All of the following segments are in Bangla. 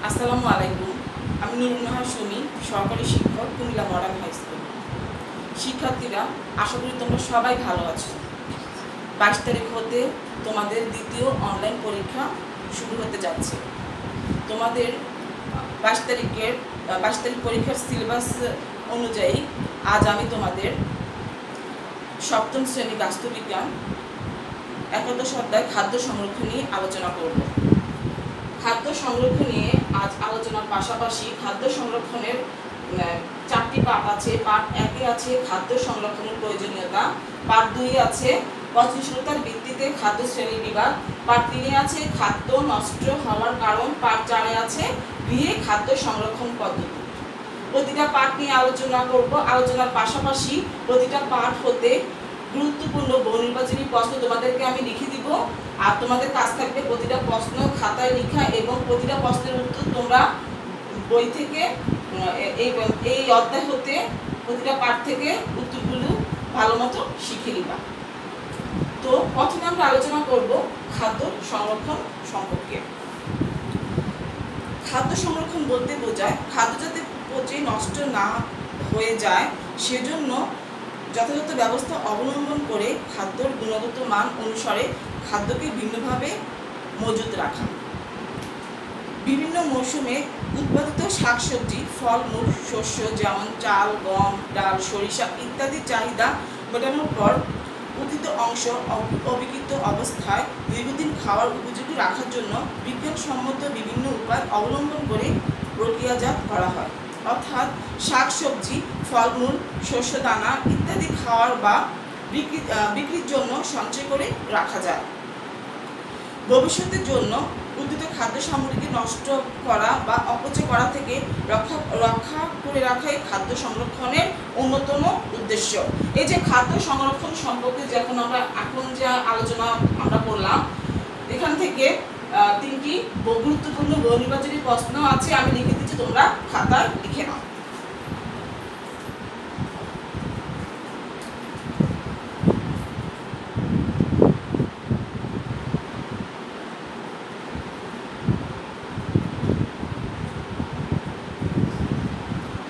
আসসালামু আলাইকুম। আমি নুরুন্নাহার সুমি, সরকারি শিক্ষক, কুমিল্লা মডার্ন হাই স্কুল। শিক্ষার্থীরা, আশা করি তোমরা সবাই ভালো আছো। 22 তারিখ হতে তোমাদের দ্বিতীয় অনলাইন পরীক্ষা শুরু হতে যাচ্ছে। তোমাদের 22 তারিখ পরীক্ষার সিলেবাস অনুযায়ী আজ আমি তোমাদের সপ্তম শ্রেণী বাস্তুবিজ্ঞান একাদশ অধ্যায় খাদ্য সংরক্ষণ নিয়ে আলোচনা করব। খাদ্য সংরক্ষণ নিয়ে আজ আলোচনার পাশাপাশি খাদ্য সংরক্ষণের 4টি পার্ট আছে। পার্ট 1 এ আছে খাদ্য সংরক্ষণের প্রয়োজনীয়তা, পার্ট 2 এ আছে পচনশীলতার ভিত্তিতে খাদ্য শ্রেণী বিভাগ, পার্ট 3 এ আছে খাদ্য নষ্ট হওয়ার কারণ, পার্ট 4 এ আছে গৃহে খাদ্য সংরক্ষণ পদ্ধতি। প্রতিটা পার্ট নিয়ে আলোচনা করব। আলোচনার পাশাপাশি প্রতিটা পার্ট হতে গুরুত্বপূর্ণ বহুনির্বাচনী প্রশ্ন তোমাদেরকে আমি লিখে দিব, আর তোমাদের কাজ থাকবে প্রতিটা প্রশ্ন খাতায় লেখা এবং প্রতিটা প্রশ্নের উত্তর তোমরা বই থেকে এই অধ্যায় হতে প্রতিটা পাঠ থেকে উত্তরগুলো ভালো মতো শিখে নিবা। তো প্রথমে আমরা আলোচনা করব খাদ্য সংরক্ষণ সম্পর্কে। খাদ্য সংরক্ষণ বলতে বোঝায় খাদ্য যাতে পচে নষ্ট না হয়ে যায় সেজন্য যথাযথ ব্যবস্থা অবলম্বন করে খাদ্যর গুণগত মান অনুসারে খাদ্যকে ভিন্নভাবে মজুত রাখা। বিভিন্ন মৌসুমে উৎপাদিত শাকসবজি, ফলমূল, শস্য যেমন চাল, গম, ডাল, সরিষা ইত্যাদির চাহিদা মেটানোর পর উৎপাদিত অংশ অবিকৃত অবস্থায় দীর্ঘদিন খাওয়ার উপযোগী রাখার জন্য বিজ্ঞানসম্মত বিভিন্ন উপায় অবলম্বন করে প্রক্রিয়াজাত করা হয়। অর্থাৎ শাকসবজি, ফলমূল, শস্যদানা ইত্যাদি খাওয়ার বা বিক্রির জন্য সঞ্চয় করে রাখা যায়। ভবিষ্যতের জন্য উৎপাদিত খাদ্য সামগ্রীকে নষ্ট করা বা অপচয় করা থেকে রক্ষা করে রাখাই খাদ্য সংরক্ষণের অন্যতম উদ্দেশ্য। এই যে খাদ্য সংরক্ষণ সম্পর্কে যখন এখন যে আলোচনা আমরা করলাম, এখান থেকে 3টি গুরুত্বপূর্ণ বহুনির্বাচনী প্রশ্ন আছে, আমি লিখে দিচ্ছি, তোমরা খাতায় লিখে নাও।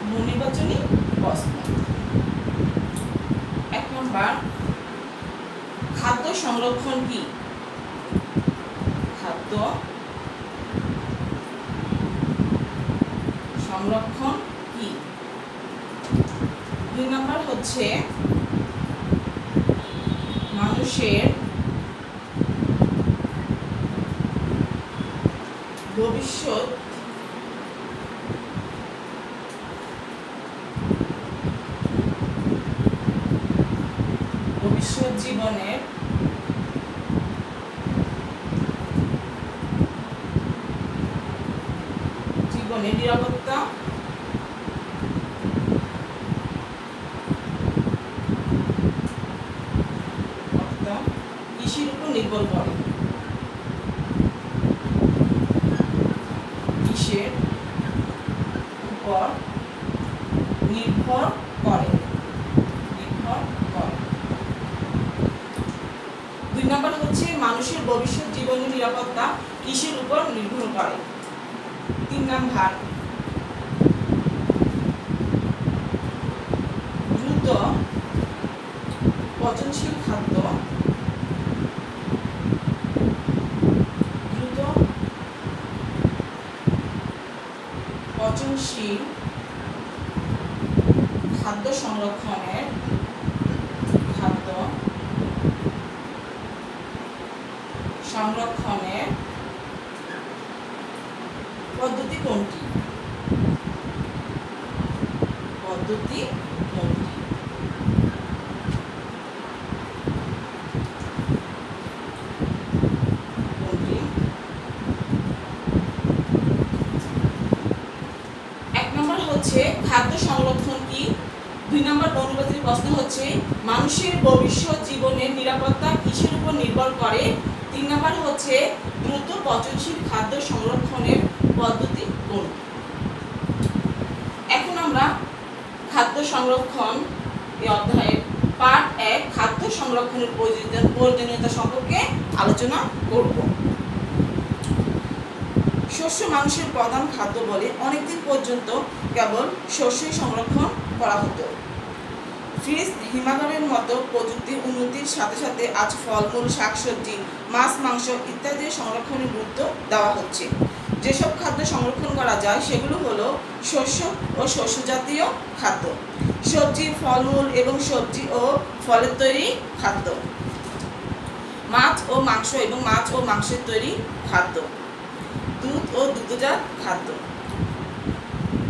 বহুনির্বাচনী প্রশ্ন। 1 নম্বর, খাদ্য সংরক্ষণ কি? খাদ্য সংরক্ষণ কি? 2 নম্বর হচ্ছে মানুষের ভবিষ্যৎ জীবনের নিরাপত্তা কৃষির উপর নির্ভর করে। কৃষির উপর নির্ভর করে। 2 নম্বর হচ্ছে মানুষের ভবিষ্যৎ জীবনের নিরাপত্তা কৃষির উপর নির্ভর করে। 3 নম্বর, দ্রুত পচনশীল খাদ্য সংরক্ষণের পদ্ধতি কোনটি? খাদ্য সংরক্ষণ কি? 2 নম্বর বহুনির্বাচনী প্রশ্ন হচ্ছে মানুষের ভবিষ্যৎ জীবনের নিরাপত্তা কিসের উপর নির্ভর করে। 3 নম্বর হচ্ছে দ্রুত পচনশীল খাদ্য সংরক্ষণের পদ্ধতি কোনটি? এখন আমরা খাদ্য সংরক্ষণ এই অধ্যায়ের পার্ট 1 খাদ্য সংরক্ষণের প্রয়োজনীয়তা সম্পর্কে আলোচনা করব। শস্য মানুষের প্রধান খাদ্য বলে অনেকদিন পর্যন্ত কেবল শস্যই সংরক্ষণ করা হতো। ফ্রিজ হিমাগারের মতো প্রযুক্তির উন্নতির সাথে সাথে আজ ফলমূল, শাকসবজি, মাছ, মাংস ইত্যাদি সংরক্ষণের গুরুত্ব দেওয়া হচ্ছে। যেসব খাদ্য সংরক্ষণ করা যায় সেগুলো হলো শস্য ও শস্যজাতীয় খাদ্য, সবজি, ফলমূল এবং সবজি ও ফলের তৈরি খাদ্য, মাছ ও মাংস এবং মাছ ও মাংসের তৈরি খাদ্য, দুধ ও দুগ্ধজাত খাদ্য।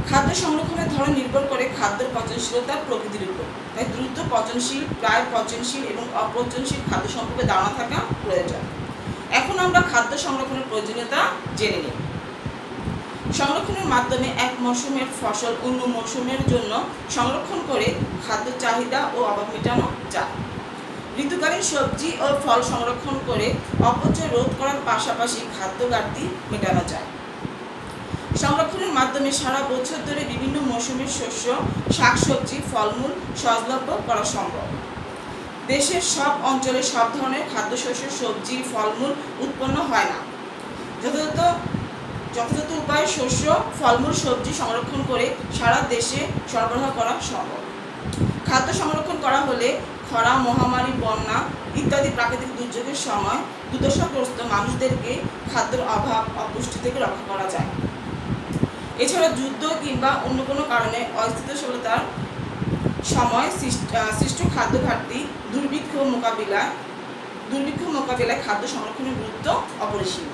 খাদ্য সংরক্ষণের ধরন নির্ভর করে খাদ্যের পচনশীলতার প্রকৃতির উপর। তাই দ্রুত পচনশীল, প্রায় পচনশীল এবং অপচনশীল খাদ্য সম্পর্কে ধারণা থাকা প্রয়োজন। এখন আমরা খাদ্য সংরক্ষণের প্রয়োজনীয়তা জেনে নিই। সংরক্ষণের মাধ্যমে এক মৌসুমের ফসল অন্য মৌসুমের জন্য সংরক্ষণ করে খাদ্য চাহিদা ও অভাব মেটানো যায়। ঋতুকালীন সবজি ও ফল সংরক্ষণ করে অপচয় রোধ করার পাশাপাশি খাদ্য ঘাটতি মেটানো যায়। সংরক্ষণের মাধ্যমে সারা বছর ধরে বিভিন্ন মৌসুমের শস্য, শাকসবজি, ফলমূল সহজলভ্য করা সম্ভব। দেশের সব অঞ্চলে সব ধরনের খাদ্যশস্য, সবজি, ফলমূল উৎপন্ন হয় না। যথাযথ উপায়ে শস্য, ফলমূল, সবজি সংরক্ষণ করে সারা দেশে সরবরাহ করা সম্ভব। খাদ্য সংরক্ষণ করা হলে খরা, মহামারী, বন্যা ইত্যাদি প্রাকৃতিক দুর্যোগের সময় দুর্দশাগ্রস্ত মানুষদেরকে খাদ্যের অভাব, অপুষ্টি থেকে রক্ষা করা যায়। এছাড়া যুদ্ধ কিংবা অন্য কোনো কারণে অস্থিতিশীলতার সময় সৃষ্ট খাদ্য ঘাটতি, দুর্ভিক্ষ মোকাবিলায় খাদ্য সংরক্ষণের গুরুত্ব অপরিসীম।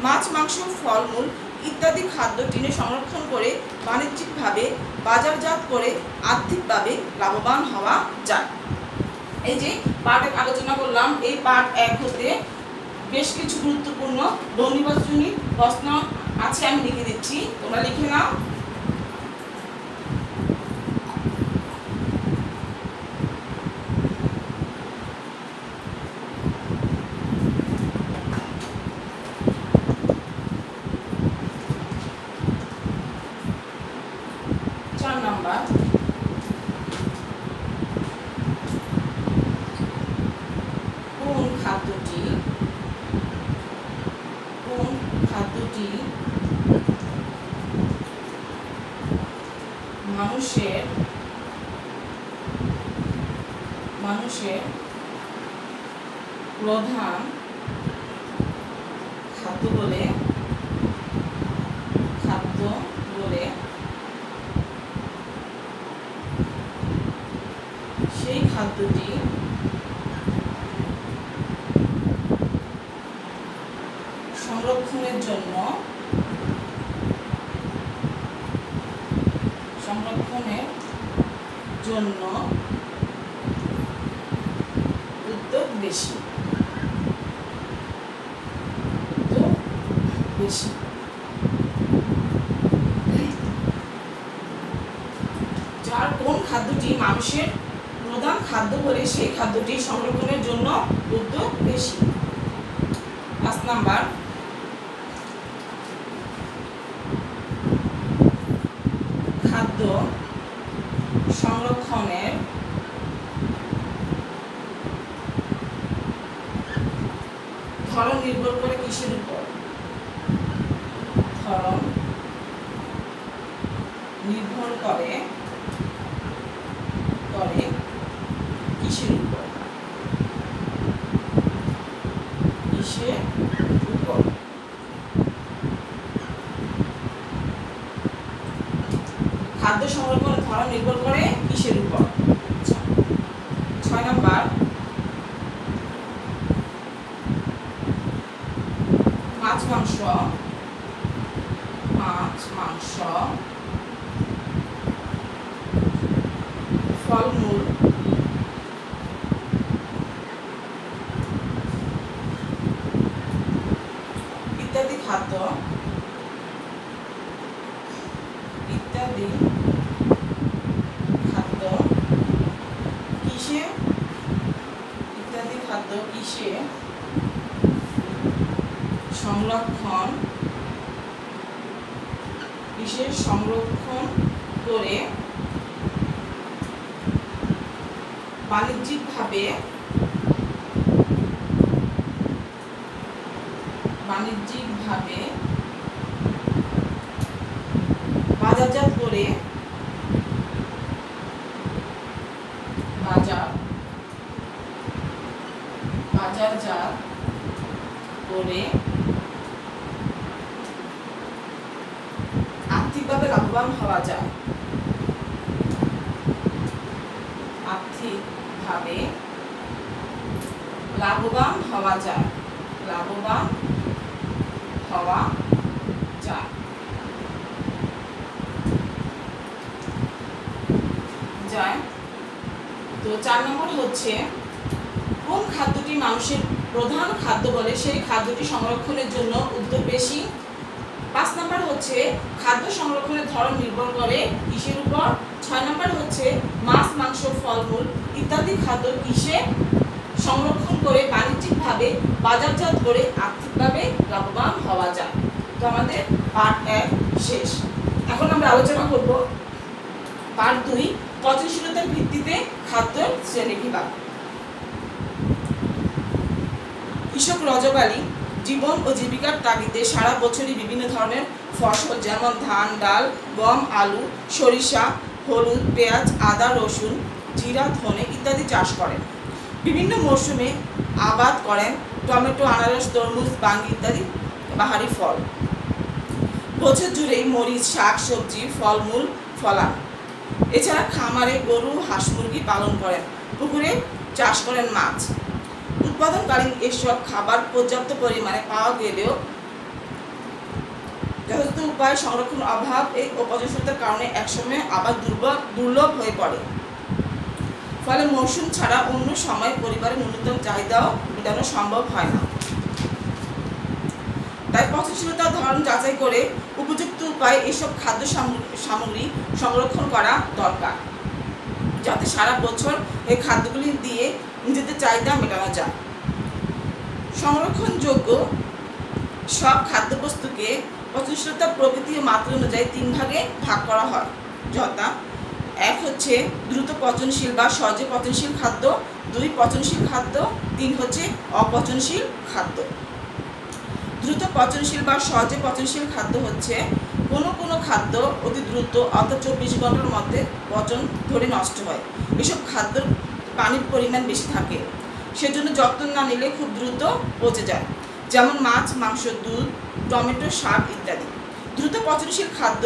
মাছ, মাংস, ফলমূল ইত্যাদি খাদ্য টিনে সংরক্ষণ করে বাণিজ্যিকভাবে বাজারজাত করে আর্থিকভাবে লাভবান হওয়া যায়। এই যে পার্ট 1 আলোচনা করলাম, এই পার্ট 1 হতে বেশ কিছু গুরুত্বপূর্ণ বহুনির্বাচনী প্রশ্ন আছে, আমি লিখে দিচ্ছি, তোমরা লিখে নাও। মানুষের প্রধান খাদ্য বলে সেই খাদ্যটি সংরক্ষণের জন্য উদ্যোগ বেশি। যার কোন খাদ্যটি মানুষের প্রধান খাদ্য বলে সেই খাদ্যটি সংরক্ষণের জন্য উদ্যোগ বেশি। 5 নাম্বার, খাদ্য সংরক্ষণের ধরন নির্ভর করে কিসের উপর? ধরন নির্ভর করে কিসের উপর? খাদ্য সংরক্ষণের ধরন নির্ভর করে কিসের উপর? 6 নাম্বার, মাছ, মাংস, ফলমূল ইত্যাদি খাদ্য কিসে সংরক্ষণ করে বাণিজ্যিকভাবে বাজারজাত করে বাজারজাত করে আর্থিকভাবে লাভবান হওয়া যায়। আর্থিকভাবে লাভবান হওয়া যায়। লাভবান হওয়া যায়। তো 4 নম্বর হচ্ছে কোন খাদ্যটি মানুষের প্রধান খাদ্য বলে সেই খাদ্যটি সংরক্ষণের জন্য উদ্যোগ বেশি। 5 নম্বর হচ্ছে খাদ্য সংরক্ষণের ধরন নির্ভর করে কিসের উপর। 6 নম্বর হচ্ছে মাছ, মাংস, ফলমূল ইত্যাদি খাদ্য কিসে সংরক্ষণ করে বাণিজ্যিকভাবে বাজারজাত করে আর্থিকভাবে লাভবান হওয়া যায়। তো আমাদের পার্ট 1 শেষ। এখন আমরা আলোচনা করব পার্ট 2 পচনশীলতার ভিত্তিতে খাদ্যের শ্রেণীবিভাগ। কৃষক রজব আলী জীবন ও জীবিকার তাগিদে সারা বছরই বিভিন্ন ধরনের ফসল যেমন ধান, ডাল, গম, আলু, সরিষা, হলুদ, পেঁয়াজ, আদা, রসুন, জিরা, ধনে ইত্যাদি চাষ করেন। বিভিন্ন মৌসুমে আবাদ করেন টমেটো, আনারস, তরমুজ, বাঙ্গি ইত্যাদি বাহারি ফল। বছর জুড়েই মরিচ, শাক, সবজি, ফলমূল ফলান। এছাড়া খামারে গরু, হাঁস, মুরগি পালন করেন। পুকুরে চাষ করেন মাছ। উৎপাদনকালীন এসব খাবার পর্যাপ্ত পরিমাণে পাওয়া গেলেও যথাযথ উপায় সংরক্ষণ অভাব ও পচনশীলতার কারণে একসময় আবার দুর্লভ হয়ে পড়ে। ফলে মৌসুম ছাড়া অন্য সময় পরিবারের ন্যূনতম চাহিদাও মেটানো সম্ভব হয় না। তাই পচনশীলতার ধরন যাচাই করে উপযুক্ত উপায়ে এসব খাদ্য সামগ্রী সংরক্ষণ করা দরকার, যাতে সারা বছর এই খাদ্যগুলি দিয়ে নিজেদের চাহিদা মেটানো যায়। সংরক্ষণযোগ্য সব খাদ্যবস্তুকে পচনশীলতা প্রকৃতি ও মাত্রা অনুযায়ী 3 ভাগে ভাগ করা হয়, যথা 1 হচ্ছে দ্রুত পচনশীল বা সহজে পচনশীল খাদ্য, 2 পচনশীল খাদ্য, 3 হচ্ছে অপচনশীল খাদ্য। দ্রুত পচনশীল বা সহজে পচনশীল খাদ্য হচ্ছে কোনো খাদ্য অতি দ্রুত অর্থাৎ 24 ঘন্টার মধ্যে পচন ধরে নষ্ট হয়। এসব খাদ্যের পানির পরিমাণ বেশি থাকে, সেজন্য যত্ন না নিলে খুব দ্রুত পচে যায়, যেমন মাছ, মাংস, দুধ, টমেটো, শাক ইত্যাদি। দ্রুত পচনশীল খাদ্য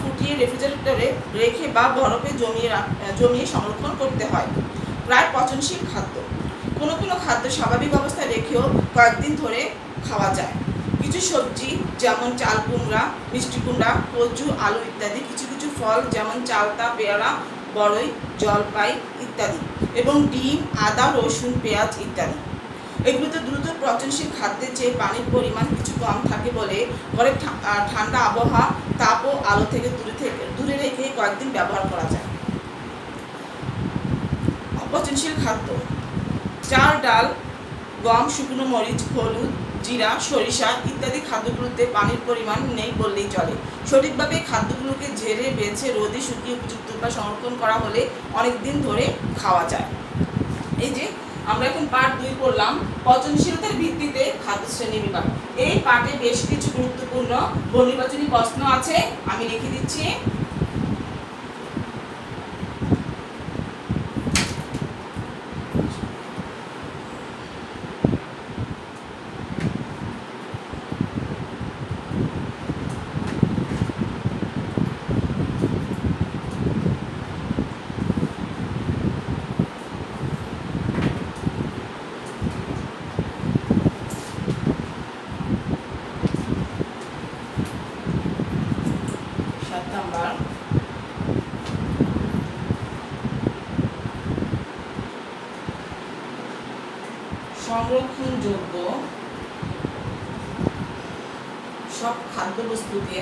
ফুটিয়ে রেফ্রিজারেটরে রেখে বা বরফে জমিয়ে সংরক্ষণ করতে হয়। প্রায় পচনশীল খাদ্য কোনো খাদ্য স্বাভাবিক অবস্থায় রেখেও কয়েকদিন ধরে খাওয়া যায়। কিছু সবজি যেমন চাল কুমড়া, মিষ্টি কুমড়া, কচু, আলু ইত্যাদি, কিছু ফল যেমন চালতা, পেয়ারা, বড়ই, জলপাই ইত্যাদি, এবং ডিম, আদা, রসুন, পেঁয়াজ ইত্যাদি। এগুলোতে দ্রুত পচনশীল খাদ্যের চেয়ে পানির পরিমাণ কিছু কম থাকে বলে ঘরে ঠান্ডা আবহাওয়া, তাপ ও আলো থেকে দূরে রেখে কয়েকদিন ব্যবহার করা যায়। অপচনশীল খাদ্য চাল, ডাল, গম, শুকনো মরিচ, হলুদ, জিরা, সরিষা ইত্যাদি খাদ্যগুলোতে পানির পরিমাণ নেই বললেই চলে। সঠিকভাবে খাদ্যগুলোকে ঝেড়ে বেছে রোদে শুকিয়ে উপযুক্ত উপায়ে সংরক্ষণ করা হলে অনেক দিন ধরে খাওয়া যায়। এই যে আমরা এখন পার্ট 2 করলাম পচনশীলতার ভিত্তিতে খাদ্য শ্রেণীবিভাগ। এই পার্টে বেশ কিছু গুরুত্বপূর্ণ বহুনির্বাচনী প্রশ্ন আছে, আমি লিখে দিচ্ছি। সংরক্ষণযোগ্য সব খাদ্যবস্তুকে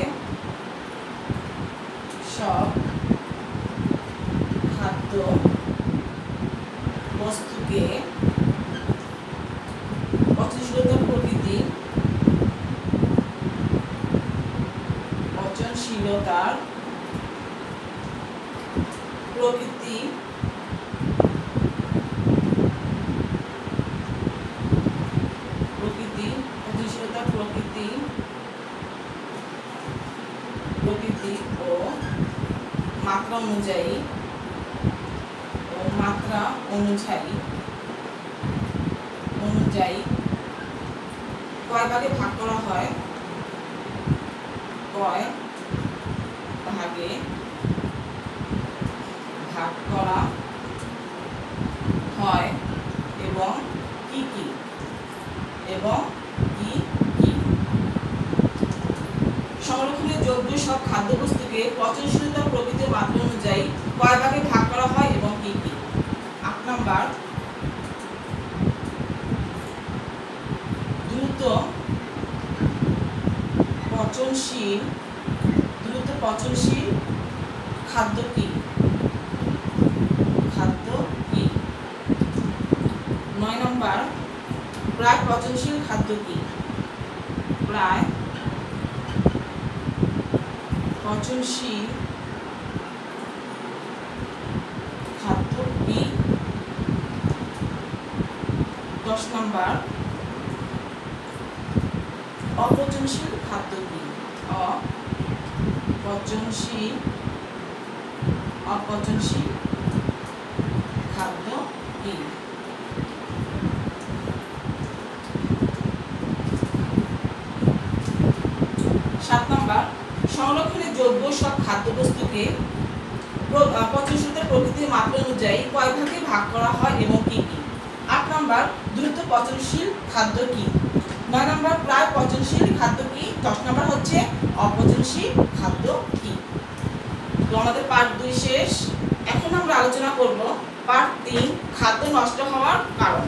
পচনশীলতার প্রকৃতি প্রকৃতি ও মাত্রা অনুযায়ী কয় ভাগে ভাগ করা হয়, কয় ভাগে ভাগ করা হয় এবং কি কি সংরক্ষণের যোগ্য সব খাদ্যবস্তুকে পচনশীলতা প্রকৃতির মাত্রা অনুযায়ী কয় ভাগে ভাগ করা হয় এবং কি কি। ৮ নাম্বার, দ্রুত পচনশীল খাদ্য কি? ৯ নাম্বার, প্রায় পচনশীল খাদ্য কি? প্রায় পচনশীল খাদ্য কি? ১০ নাম্বার, অপচনশীল খাদ্য কি? অপচনশীল খাদ্য কি? ৭ নাম্বার, সংরক্ষণের যোগ্য সব খাদ্যবস্তুকে পচনশীলতা প্রকৃতির মাত্রা অনুযায়ী কয় ভাগে ভাগ করা হয় এবং কি কি। ৮ নাম্বার, দ্রুত পচনশীল খাদ্য কি? ৯ নাম্বার, প্রায় পচনশীল খাদ্য কি? ১০ নাম্বার হচ্ছে অপচনশীল খাদ্য কি। তো আমাদের পার্ট ২ শেষ। এখন আমরা আলোচনা করব পার্ট ৩, খাদ্য নষ্ট হওয়ার কারণ।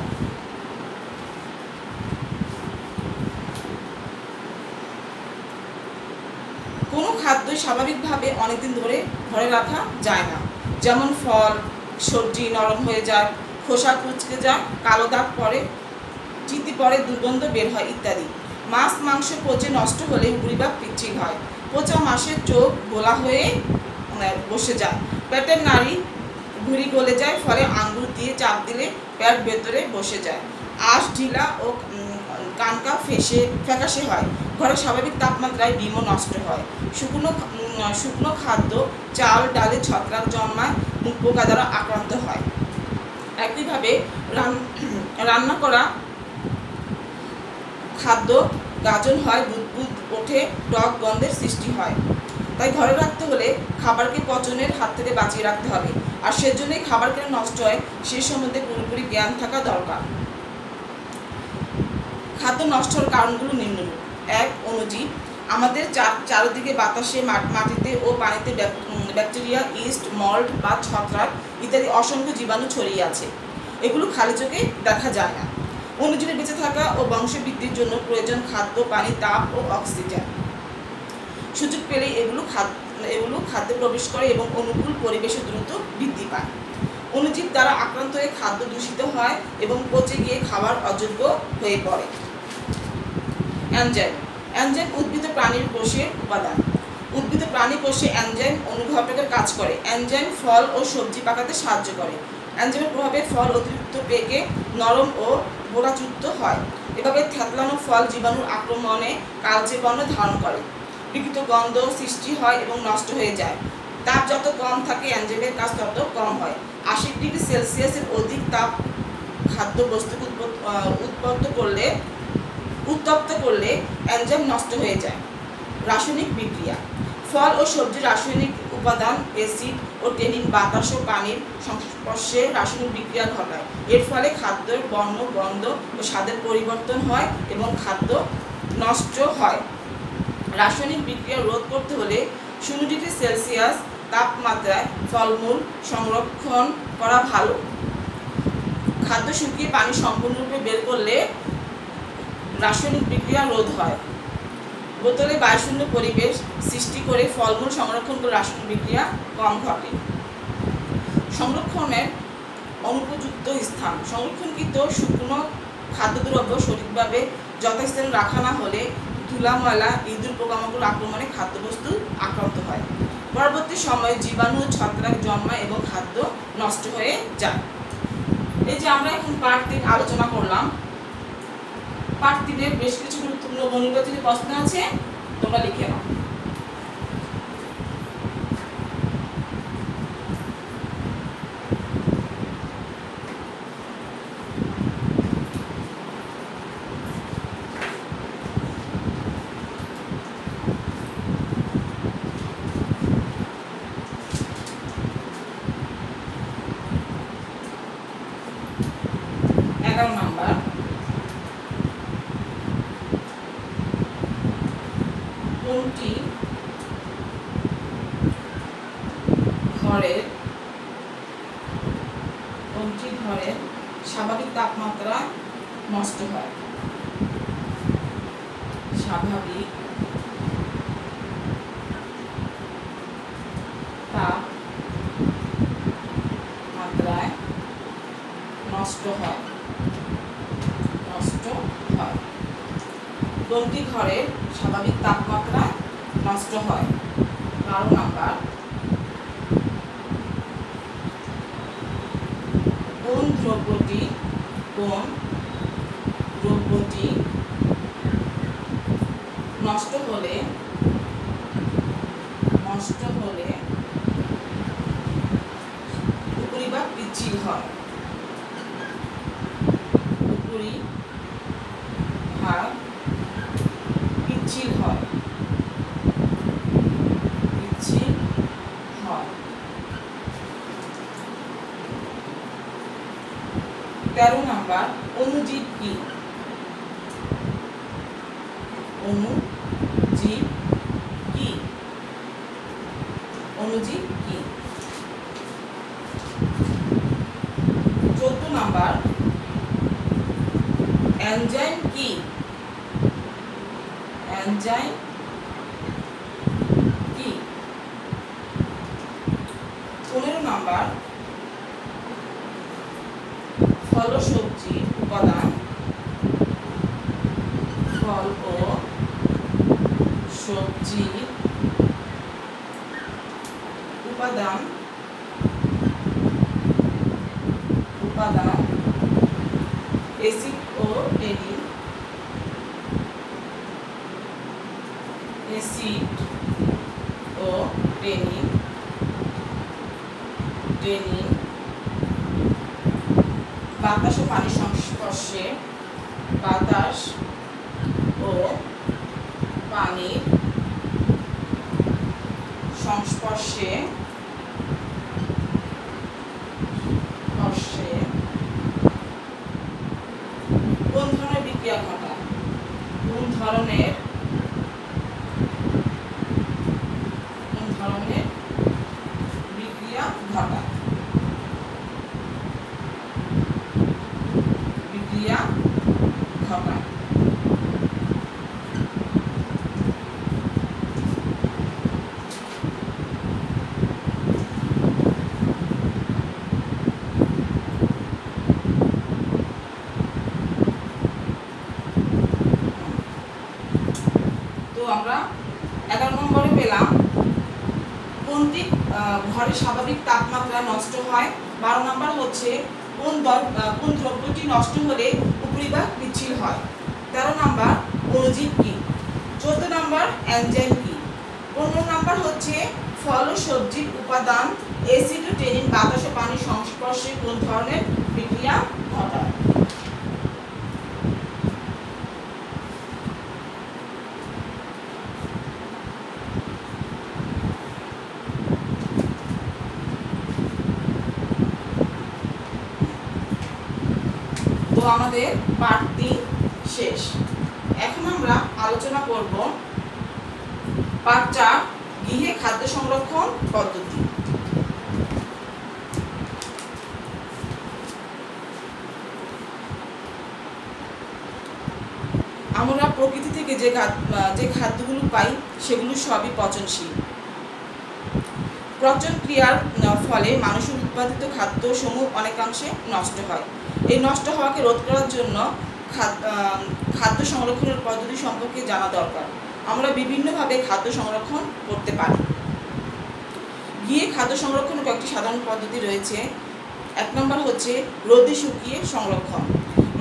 কোনো খাদ্যই স্বাভাবিকভাবে অনেকদিন ধরে ঘরে রাখা যায় না। যেমন ফল, সবজি নরম হয়ে যায়, খোসা কুঁচকে যায়, কালো দাগ পড়ে, চিতি পড়ে, দুর্গন্ধ বের হয় ইত্যাদি। মাছ মাংস পচে নষ্ট হলে গুঁড়ি বা পিচ্ছিল হয়। পচা মাছের চোখ গোলা হয়ে বসে যায়। পেটের নাড়ি ভুঁড়ি গলে যায়, ফলে আঙ্গুল দিয়ে চাপ দিলে পেট ভেতরে বসে যায়। আঁশ ঢিলা ও কানকা ফ্যাকাশে হয়। ঘরের স্বাভাবিক তাপমাত্রায় ডিমও নষ্ট হয়। শুকনো খাদ্য, চাল ডালে ছত্রাক জন্মায়, মুখ পোকা দ্বারা আক্রান্ত হয়। একইভাবে রান্না করা খাদ্য গাজন হয়, বুদবুদ ওঠে, টক গন্ধের সৃষ্টি হয়। তাই ঘরে রাখতে হলে খাবারকে পচনের হাত থেকে বাঁচিয়ে রাখতে হবে। আর সেজন্যই খাবার কেন নষ্ট হয় সেই সম্বন্ধে পুরোপুরি জ্ঞান থাকা দরকার। খাদ্য নষ্ট হওয়ার কারণগুলো নিম্নরূপ। ১. অণুজীব। আমাদের চারিদিকে বাতাসে, মাটিতে ও পানিতে ব্যাকটেরিয়া, ইস্ট, মল্ট বা ছত্রাক ইত্যাদি অসংখ্য জীবাণু ছড়িয়ে আছে। এগুলো খালি চোখে দেখা যায় না। অণুজীবের বেঁচে থাকা ও বংশবৃদ্ধির জন্য প্রয়োজন খাদ্য, পানি, তাপ ও অক্সিজেন। সুযোগ পেলেই এগুলো খাদ্যে প্রবেশ করে এবং অনুকূল পরিবেশে দ্রুত বৃদ্ধি পায়। অণুজীব দ্বারা আক্রান্ত হয়ে খাদ্য দূষিত হয় এবং পচে গিয়ে খাবার অযোগ্য হয়ে পড়ে। এনজাইম। এনজাইম উদ্ভিদ প্রাণীর কোষের উপাদান। উদ্ভিদ প্রাণী কোষে এনজাইম অনুঘটকের কাজ করে। এনজাইম ফল ও সবজি পাকাতে সাহায্য করে। এনজাইমের প্রভাবে ফল অতিরিক্ত পেকে নরম ও বোটাযুক্ত হয়। এভাবে থেতলানো ফল জীবাণুর আক্রমণে কালচে বর্ণ ধারণ করে। বিকৃত গন্ধ সৃষ্টি হয় এবং নষ্ট হয়ে যায়। তাপ যত কম থাকে এনজাইমের কাজ তত কম হয়। ৮০ ডিগ্রি সেলসিয়াসের অধিক তাপ খাদ্য বস্তুকে উত্তপ্ত করলে এনজাইম নষ্ট হয়ে যায়। রাসায়নিক বিক্রিয়া। ফল ও সবজির রাসায়নিক উপাদান অ্যাসিড ও টেনিন বাতাস ও পানির সংস্পর্শে রাসায়নিক বিক্রিয়া ঘটায়। এর ফলে খাদ্যের বর্ণ, গন্ধ ও স্বাদের পরিবর্তন হয় এবং খাদ্য নষ্ট হয়। রাসায়নিক বিক্রিয়া রোধ করতে হলে ০ ডিগ্রি সেলসিয়াস তাপমাত্রায় ফলমূল সংরক্ষণ করা ভালো। খাদ্য শুকিয়ে পানি সম্পূর্ণরূপে বের করলে রাসায়নিক বিক্রিয়া রোধ হয়। বোতলে বায়ুশূন্য পরিবেশ সৃষ্টি করে ফলমূল সংরক্ষণ করে রাসায়নিক বিক্রিয়া কম ঘটে। সংরক্ষণের অনুপযুক্ত স্থান। সংরক্ষণকৃত শুকনো খাদ্যদ্রব্য সঠিকভাবে যথাস্থানে রাখা না হলে ধুলা, ময়লা, ইঁদুর, পোকামাকড় আক্রমণে খাদ্যবস্তু আক্রান্ত হয়। পরবর্তী সময়ে জীবাণু ও ছত্রাক জন্মায় এবং খাদ্য নষ্ট হয়ে যায়। এই যে আমরা এখন পার্ট ৩ আলোচনা করলাম। পার্ট ৩-এর বেশ কিছু গুরুত্বপূর্ণ বহুনির্বাচনী প্রশ্ন আছে, তোমরা লিখে নাও। ঘরের স্বাভাবিক তাপমাত্রা নষ্ট হয়। স্বাভাবিক তাপমাত্রায় নষ্ট হয়। কোনটি ঘরের স্বাভাবিক তাপমাত্রায় নষ্ট হয়? 12 নাম্বার, কোন দ্রব্যটি নষ্ট হলে উপরিভাগ পিচ্ছিল হয়? উপরিভাগ পিচ্ছিল হয়। 13 নাম্বার, অণুজীব কি? অণুজীব কি? 14 নাম্বার, এনজাইম কি? 15 নাম্বার, ফল ও সবজির উপাদান। ফল ও সবজির উপাদান অ্যাসিড ও টেনিন। বাতাস ও পানির সংস্পর্শে কোন ধরনের বিক্রিয়া ঘটায়? কোন ধরনের বিক্রিয়া ঘটায়? তো আমরা 11 নম্বরে পেলাম কোনটি ঘরের স্বাভাবিক তাপমাত্রা নষ্ট হয়। 12 নম্বর হচ্ছে কোন দ্রব্যটি নষ্ট হলে উপরিভাগ পিচ্ছিল হয়। 13 নম্বর, অণুজীব কি? 14 নম্বর, এনজাইম কি? 15 নম্বর হচ্ছে ফল ও সবজির উপাদান অ্যাসিড ও টেনিন বাতাস ও পানির সংস্পর্শে কোন ধরনের বিক্রিয়া ঘটায়? তো আমাদের পার্ট 3 শেষ। এখন আমরা আলোচনা করব পার্ট 4, গৃহে খাদ্য সংরক্ষণ পদ্ধতি। আমরা প্রকৃতি থেকে যে খাদ্যগুলো পাই সেগুলো সবই পচনশীল। পচন ক্রিয়ার ফলে মানুষের উৎপাদিত খাদ্যসমূহ অনেকাংশে নষ্ট হয়। এই নষ্ট হওয়াকে রোধ করার জন্য খাদ্য সংরক্ষণের পদ্ধতি সম্পর্কে জানা দরকার। আমরা বিভিন্নভাবে খাদ্য সংরক্ষণ করতে পারি। গৃহে খাদ্য সংরক্ষণের কয়েকটি সাধারণ পদ্ধতি রয়েছে। 1 নম্বর হচ্ছে রোদে শুকিয়ে সংরক্ষণ।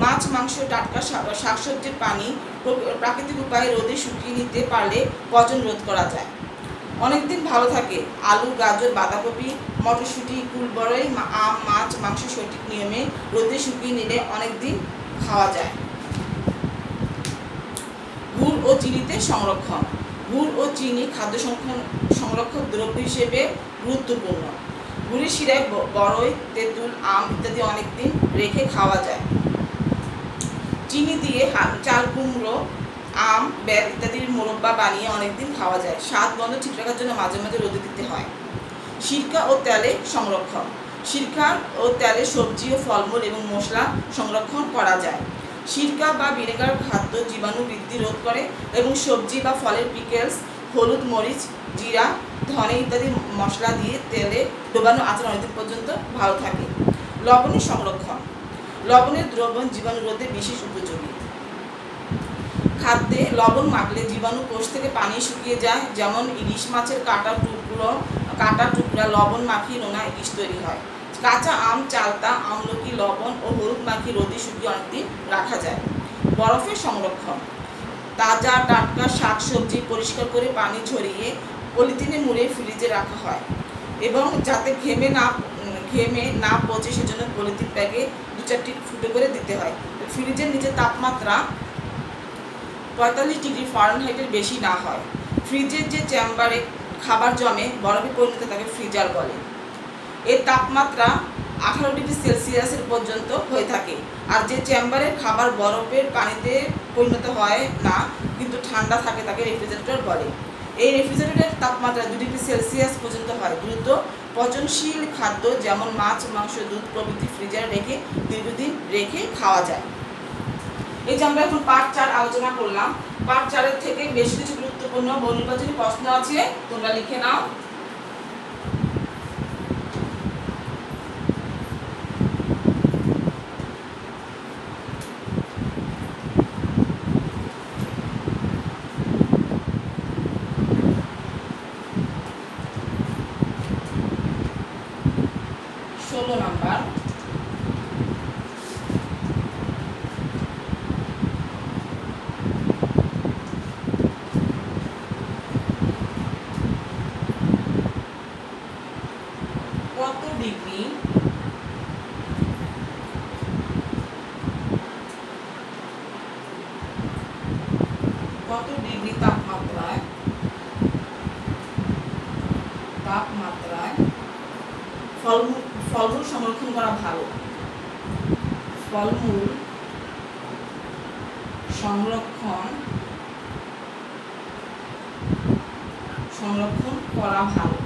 মাছ, মাংস, টাটকা শাকসবজির পানি প্রাকৃতিক উপায়ে রোদে শুকিয়ে নিতে পারলে পচন রোধ করা যায়, অনেকদিন ভালো থাকে। আলু, গাজর, বাঁধাকপি, মটরশুঁটি, কুলবরই, আম, মাছ, মাংস সঠিক নিয়মে রোদে শুকিয়ে নিলে অনেকদিন খাওয়া যায়। গুড় ও চিনিতে সংরক্ষণ। গুড় ও চিনি খাদ্য সংরক্ষক দ্রব্য হিসেবে গুরুত্বপূর্ণ। গুড়ের শিরায় বড়ই, তেঁতুল, আম ইত্যাদি অনেকদিন রেখে খাওয়া যায়। চিনি দিয়ে চাল কুমড়ো, আম, বেল ইত্যাদির মোরব্বা বানিয়ে অনেকদিন খাওয়া যায়। স্বাদ গন্ধ ঠিক রাখার জন্য মাঝে মাঝে রোদে দিতে হয়। সিরকা ও তেলে সংরক্ষণ। সিরকা ও তেলে সবজি ও ফলমূল এবং মশলা সংরক্ষণ করা যায়। সিরকা বা ভিনেগার খাদ্য জীবাণু বৃদ্ধি রোধ করে এবং সবজি বা ফলের পিকেলস, হলুদ, মরিচ, জিরা, ধনে ইত্যাদি মশলা দিয়ে তেলে ডোবানো আচার অনেকদিন পর্যন্ত ভালো থাকে। লবণের সংরক্ষণ। লবণের দ্রবণ জীবাণু রোধে বিশেষ উপযোগী। খাদ্যে লবণ মাখলে জীবাণু কোষ থেকে পানি শুকিয়ে যায়। যেমন ইলিশ মাছের কাটা টুকরা লবণ মাখিয়ে নোনা ইলিশ তৈরি হয়। কাঁচা আম, চালতা, আমলকি, লবণ ও হলুদ মাখিয়ে রোদে শুকিয়ে অনেকদিন রাখা যায়। বরফের সংরক্ষণ। তাজা টাটকা শাক সবজি পরিষ্কার করে পানি ঝরিয়ে পলিথিনে মুড়ে ফ্রিজে রাখা হয় এবং যাতে ঘেমে না পচে সেজন্য পলিথিন ব্যাগে 2-4টি ফুটো করে দিতে হয়। ফ্রিজের নিচে তাপমাত্রা 45 ডিগ্রি ফারেনহাইটের বেশি না হয়। ফ্রিজের যে চেম্বারে খাবার জমে বরফে পরিণত তাকে ফ্রিজার বলে। এর তাপমাত্রা 18 ডিগ্রি সেলসিয়াসের পর্যন্ত হয়ে থাকে। আর যে চেম্বারের খাবার বরফের পানিতে পরিণত হয় না কিন্তু ঠান্ডা থাকে তাকে রেফ্রিজারেটর বলে। এই রেফ্রিজারেটরের তাপমাত্রা 2 ডিগ্রি সেলসিয়াস পর্যন্ত হয়। দ্রুত পচনশীল খাদ্য যেমন মাছ, মাংস, দুধ প্রভৃতি ফ্রিজারে রেখে দীর্ঘদিন রেখে খাওয়া যায়। এই যে আমরা এখন পার্ট 4 আলোচনা করলাম। পার্ট 4 থেকে বেশ কিছু গুরুত্বপূর্ণ বহুনির্বাচনী প্রশ্ন আছে, তোমরা লিখে নাও। নাম্বার কত ডিগ্রি তাপমাত্রায় ফলমূল সংরক্ষণ করা ভালো? ফলমূল সংরক্ষণ করা ভালো।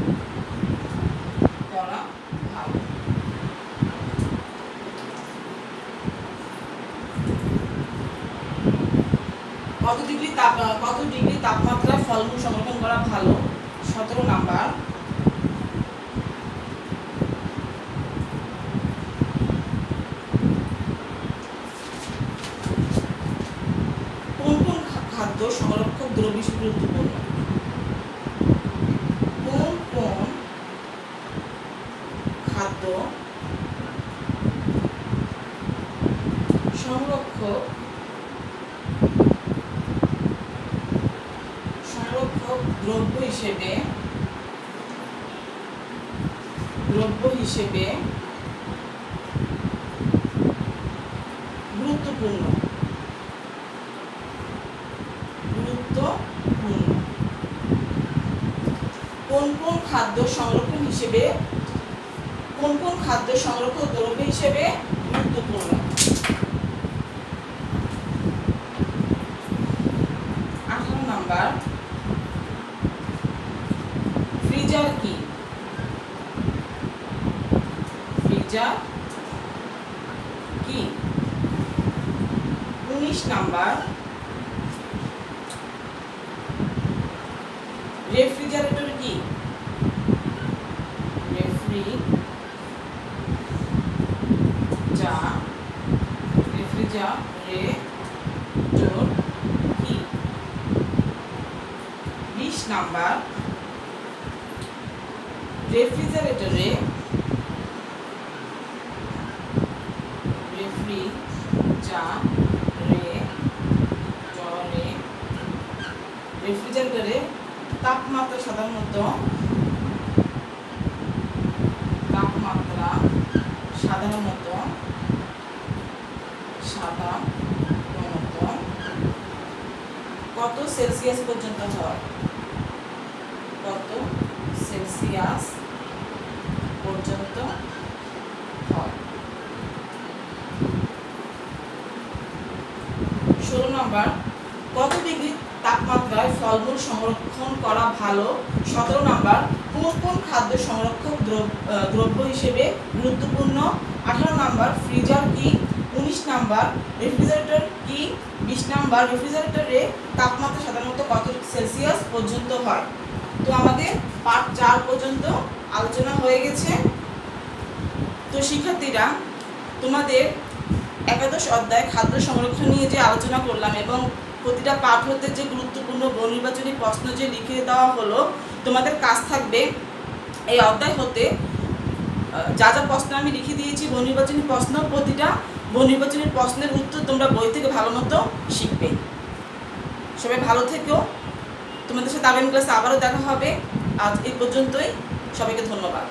কত ডিগ্রি তাপমাত্রায় ফলমূল সংরক্ষণ করা ভালো? 17 নাম্বার। কোন কোন খাদ্য সংরক্ষক দ্রব্য হিসেবে গুরুত্বপূর্ণ? কোন কোন খাদ্য সংরক্ষক দ্রব্য হিসেবে গুরুত্বপূর্ণ? কোন কোন খাদ্য সংরক্ষক দ্রব্য হিসেবে গুরুত্বপূর্ণ? 18 নাম্বার। ফ্রিজার কি? ফ্রিজার কি? 19 নাম্বার। রেফ্রিজারেটর কি? রেফ্রিজারেটর কি? 20 নাম্বার। রেফ্রিজারেটরে তাপমাত্রা সাধারণত কত সেলসিয়াস পর্যন্ত হয়? কত সেলসিয়াস পর্যন্ত হয়? 16 নম্বর। কত ডিগ্রি ফলমূল সংরক্ষণ করা ভালো। 17 নাম্বার, কোন কোন খাদ্য সংরক্ষক দ্রব্য হিসেবে গুরুত্বপূর্ণ। 18 নাম্বার, ফ্রিজার কি। 19 নাম্বার, রেফ্রিজারেটর কি। 20 নাম্বার, রেফ্রিজারেটরে তাপমাত্রা সাধারণত কত সেলসিয়াস পর্যন্ত হয়। তো আমাদের পার্ট 4 পর্যন্ত আলোচনা হয়ে গেছে। তো শিক্ষার্থীরা, তোমাদের একাদশ অধ্যায় খাদ্য সংরক্ষণ নিয়ে যে আলোচনা করলাম এবং প্রতিটা পাঠ হতে যে গুরুত্বপূর্ণ বহুনির্বাচনী প্রশ্ন যে লিখে দেওয়া হলো, তোমাদের কাজ থাকবে এই অধ্যায় হতে যা যা প্রশ্ন আমি লিখে দিয়েছি বহুনির্বাচনী প্রশ্ন, প্রতিটা বহুনির্বাচনী প্রশ্নের উত্তর তোমরা বই থেকে ভালো মতো শিখবে। সবাই ভালো থেকো। তোমাদের সাথে আগামী ক্লাসে আবারও দেখা হবে। আজ এই পর্যন্তই। সবাইকে ধন্যবাদ।